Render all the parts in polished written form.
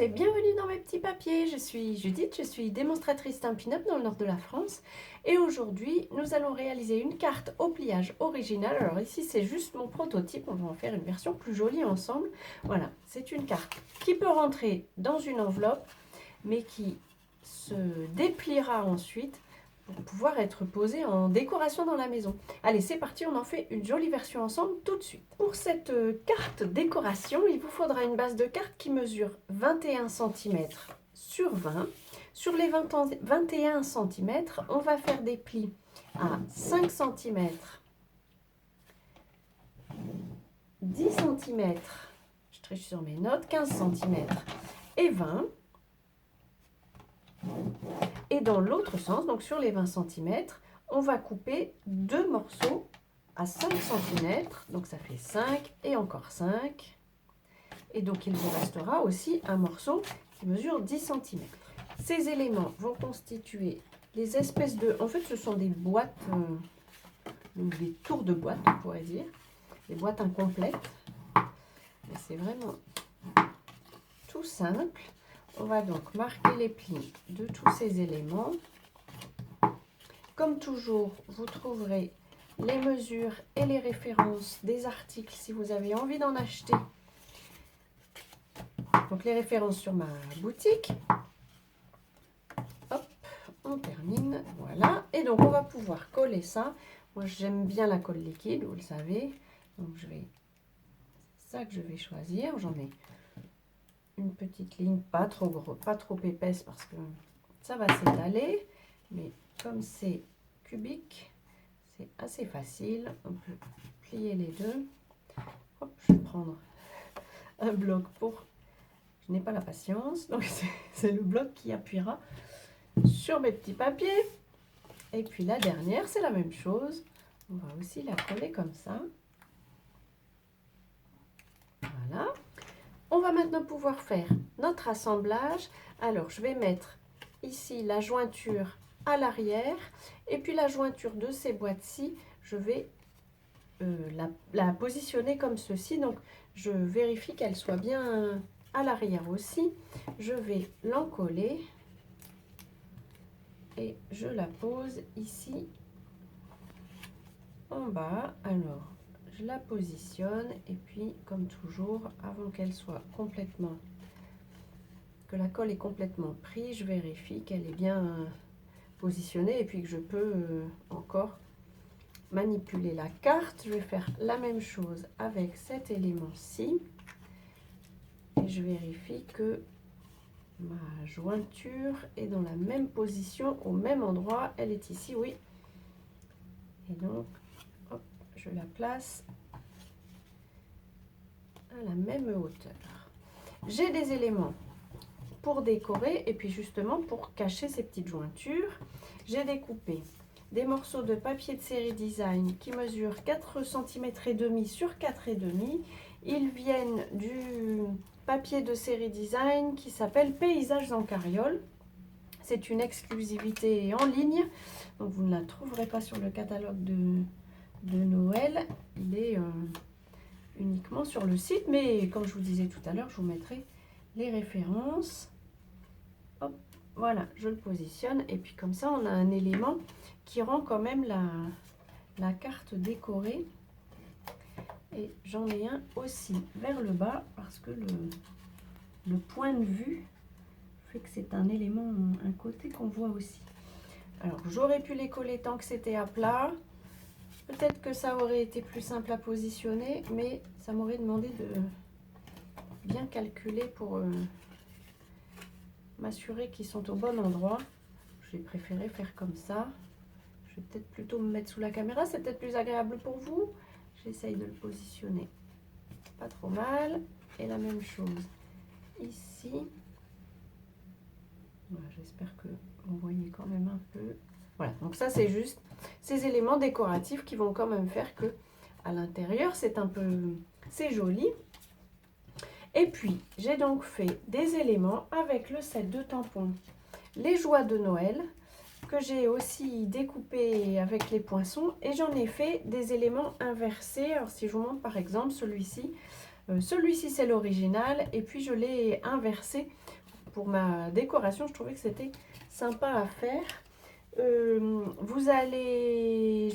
et bienvenue dans mes petits papiers. Je suis Judith, je suis démonstratrice Stampin' Up dans le nord de la France et aujourd'hui nous allons réaliser une carte au pliage original. Alors ici c'est juste mon prototype, on va en faire une version plus jolie ensemble. Voilà, c'est une carte qui peut rentrer dans une enveloppe mais qui se dépliera ensuite pour pouvoir être posée en décoration dans la maison. Allez, c'est parti, on en fait une jolie version ensemble tout de suite. Pour cette carte décoration, il vous faudra une base de carte qui mesure 21 cm sur 20. Sur les 21 cm, on va faire des plis à 5 cm, 10 cm, je triche sur mes notes, 15 cm et 20. Et dans l'autre sens, donc sur les 20 cm, on va couper deux morceaux à 5 cm. Donc ça fait 5 et encore 5. Et donc il vous restera aussi un morceau qui mesure 10 cm. Ces éléments vont constituer les espèces de... En fait, ce sont des boîtes, des tours de boîte, on pourrait dire. Des boîtes incomplètes. Mais c'est vraiment tout simple. On va donc marquer les plis de tous ces éléments. Comme toujours, vous trouverez les mesures et les références des articles si vous avez envie d'en acheter. Donc les références sur ma boutique. Hop, on termine, voilà. Et donc on va pouvoir coller ça. Moi j'aime bien la colle liquide, vous le savez. Donc c'est ça que je vais choisir. J'en ai une petite ligne, pas trop gros, pas trop épaisse parce que ça va s'étaler. Mais comme c'est cubique, c'est assez facile. On peut plier les deux. Hop, je vais prendre un bloc pour... Je n'ai pas la patience, donc c'est le bloc qui appuiera sur mes petits papiers. Et puis la dernière, c'est la même chose. On va aussi la coller comme ça. Voilà. On va maintenant pouvoir faire notre assemblage. Alors, je vais mettre ici la jointure à l'arrière. Et puis la jointure de ces boîtes-ci, je vais la positionner comme ceci. Donc, je vérifie qu'elle soit bien à l'arrière aussi. Je vais l'encoller. Et je la pose ici en bas. Alors, je la positionne et puis comme toujours, avant qu'elle soit complètement, que la colle est complètement prise, je vérifie qu'elle est bien positionnée et puis que je peux encore manipuler la carte. Je vais faire la même chose avec cet élément-ci et je vérifie que ma jointure est dans la même position, au même endroit. Elle est ici, oui. Et donc, hop, je la place à la même hauteur. J'ai des éléments pour décorer et puis justement pour cacher ces petites jointures. J'ai découpé des morceaux de papier de série design qui mesurent 4 cm et demi sur 4,5. Ils viennent du papier de série design qui s'appelle Paysages en carriole. C'est une exclusivité en ligne, donc vous ne la trouverez pas sur le catalogue de Noël. Il est uniquement sur le site, mais comme je vous disais tout à l'heure, je vous mettrai les références. Hop, voilà, je le positionne et puis comme ça on a un élément qui rend quand même la carte décorée. Et j'en ai un aussi vers le bas parce que le point de vue fait que c'est un élément, un côté qu'on voit aussi. Alors j'aurais pu les coller tant que c'était à plat. Peut-être que ça aurait été plus simple à positionner, mais ça m'aurait demandé de bien calculer pour m'assurer qu'ils sont au bon endroit. J'ai préféré faire comme ça. Je vais peut-être plutôt me mettre sous la caméra, c'est peut-être plus agréable pour vous. J'essaye de le positionner pas trop mal. Et la même chose ici. Voilà, j'espère que vous voyez quand même un peu. Voilà, donc ça c'est juste ces éléments décoratifs qui vont quand même faire que à l'intérieur c'est un peu, c'est joli. Et puis j'ai donc fait des éléments avec le set de tampons Les Joies de Noël que j'ai aussi découpé avec les poinçons et j'en ai fait des éléments inversés. Alors si je vous montre par exemple celui-ci, Celui-ci, c'est l'original. Et puis, je l'ai inversé pour ma décoration. Je trouvais que c'était sympa à faire. Je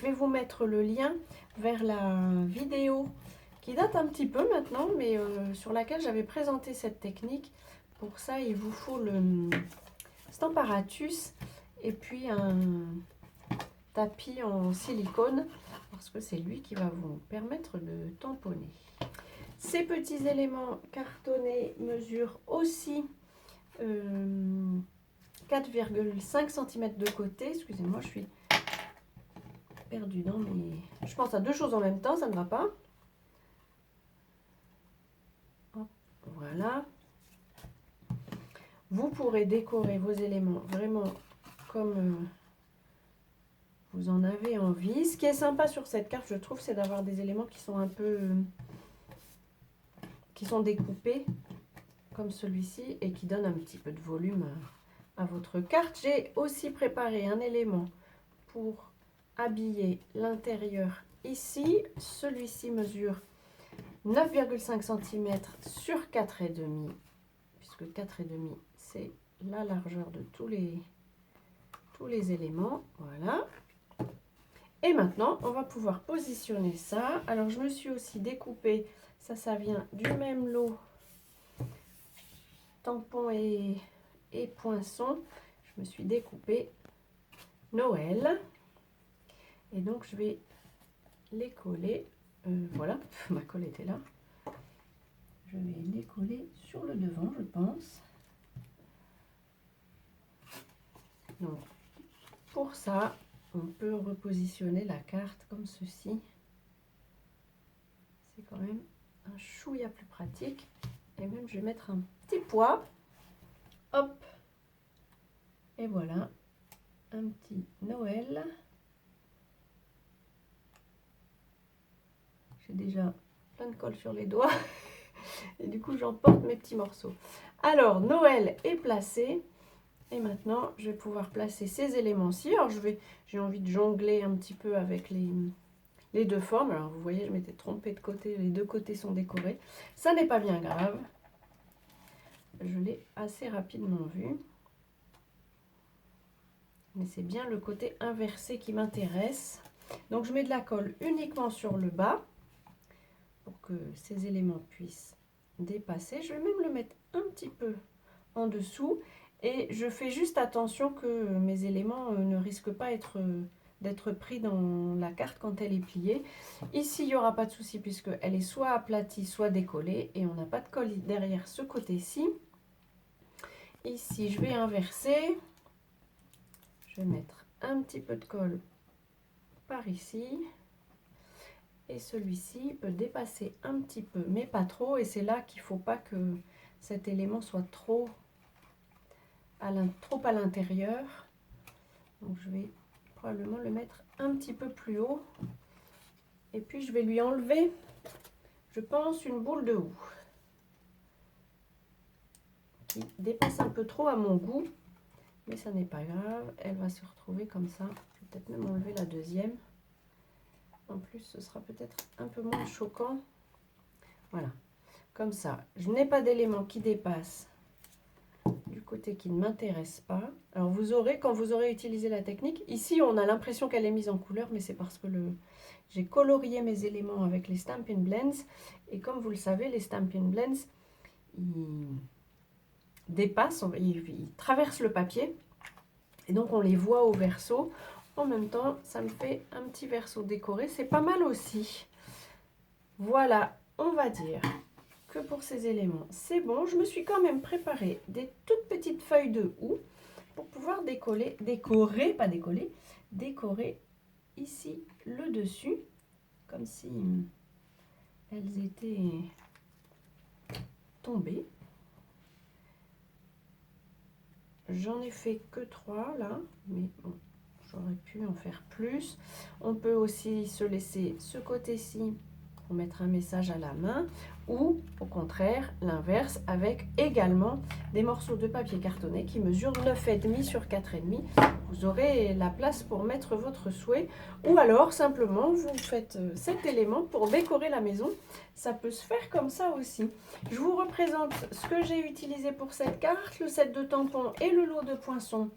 vais vous mettre le lien vers la vidéo qui date un petit peu maintenant, mais sur laquelle j'avais présenté cette technique. Pour ça, il vous faut le Stamparatus et puis un tapis en silicone, parce que c'est lui qui va vous permettre de tamponner. Ces petits éléments cartonnés mesurent aussi 4,5 cm de côté. Excusez-moi, je suis perdue dans mes... Je pense à deux choses en même temps, ça ne va pas. Hop, voilà. Vous pourrez décorer vos éléments vraiment comme vous en avez envie. Ce qui est sympa sur cette carte, je trouve, c'est d'avoir des éléments qui sont un peu... qui sont découpés comme celui-ci et qui donnent un petit peu de volume à votre carte. J'ai aussi préparé un élément pour habiller l'intérieur ici. Celui-ci mesure 9,5 cm sur 4,5, puisque 4,5 c'est la largeur de tous les éléments. Voilà. Et maintenant, on va pouvoir positionner ça. Alors, je me suis aussi découpé, ça vient du même lot, tampon et poinçon. Je me suis découpé Noël. Et donc, je vais les coller. Voilà, ma colle était là. Je vais les coller sur le devant, je pense. Donc, pour ça, on peut repositionner la carte comme ceci. C'est quand même un chouïa plus pratique. Et même, je vais mettre un petit poids. Hop. Et voilà, un petit Noël. J'ai déjà plein de colle sur les doigts. Et du coup, j'emporte mes petits morceaux. Alors, Noël est placé. Et maintenant, je vais pouvoir placer ces éléments-ci. Alors, j'ai envie de jongler un petit peu avec les deux formes. Alors, vous voyez, je m'étais trompée de côté. Les deux côtés sont décorés. Ça n'est pas bien grave. Je l'ai assez rapidement vu. Mais c'est bien le côté inversé qui m'intéresse. Donc, je mets de la colle uniquement sur le bas pour que ces éléments puissent dépasser. Je vais même le mettre un petit peu en dessous. Et je fais juste attention que mes éléments ne risquent pas d'être pris dans la carte quand elle est pliée. Ici, il n'y aura pas de souci puisqu'elle est soit aplatie, soit décollée. Et on n'a pas de colle derrière ce côté-ci. Ici, je vais inverser. Je vais mettre un petit peu de colle par ici. Et celui-ci peut dépasser un petit peu, mais pas trop. Et c'est là qu'il ne faut pas que cet élément soit trop à l'intérieur. Donc je vais probablement le mettre un petit peu plus haut. Et puis je vais lui enlever, je pense, une boule de houx qui dépasse un peu trop à mon goût. Mais ça n'est pas grave, elle va se retrouver comme ça. Je vais peut-être même enlever la deuxième. En plus, ce sera peut-être un peu moins choquant. Voilà, comme ça. Je n'ai pas d'éléments qui dépassent du côté qui ne m'intéresse pas. Alors vous aurez, quand vous aurez utilisé la technique, ici on a l'impression qu'elle est mise en couleur, mais c'est parce que j'ai colorié mes éléments avec les Stampin' Blends. Et comme vous le savez, les Stampin' Blends, ils dépassent, ils traversent le papier. Et donc on les voit au verso. En même temps, ça me fait un petit verso décoré. C'est pas mal aussi. Voilà, on va dire que pour ces éléments, c'est bon. Je me suis quand même préparé des toutes petites feuilles de houx pour pouvoir décorer ici le dessus, comme si elles étaient tombées. J'en ai fait que 3 là, mais bon, j'aurais pu en faire plus. On peut aussi se laisser ce côté-ci pour mettre un message à la main. ou au contraire l'inverse avec également des morceaux de papier cartonné qui mesurent 9,5 sur 4,5. Vous aurez la place pour mettre votre souhait, ou alors simplement vous faites cet élément pour décorer la maison. Ça peut se faire comme ça aussi. Je vous représente ce que j'ai utilisé pour cette carte, le set de tampons et le lot de poinçons,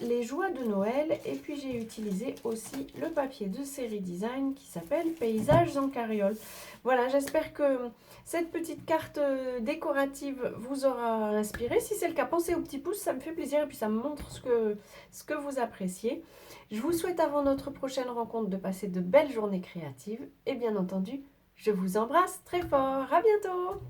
les joies de Noël, et puis j'ai utilisé aussi le papier de série design qui s'appelle Paysages en carriole. Voilà, j'espère que cette petite carte décorative vous aura inspiré. Si c'est le cas, pensez au petit pouce, ça me fait plaisir et puis ça me montre ce que vous appréciez. Je vous souhaite avant notre prochaine rencontre de passer de belles journées créatives et bien entendu, je vous embrasse très fort. À bientôt!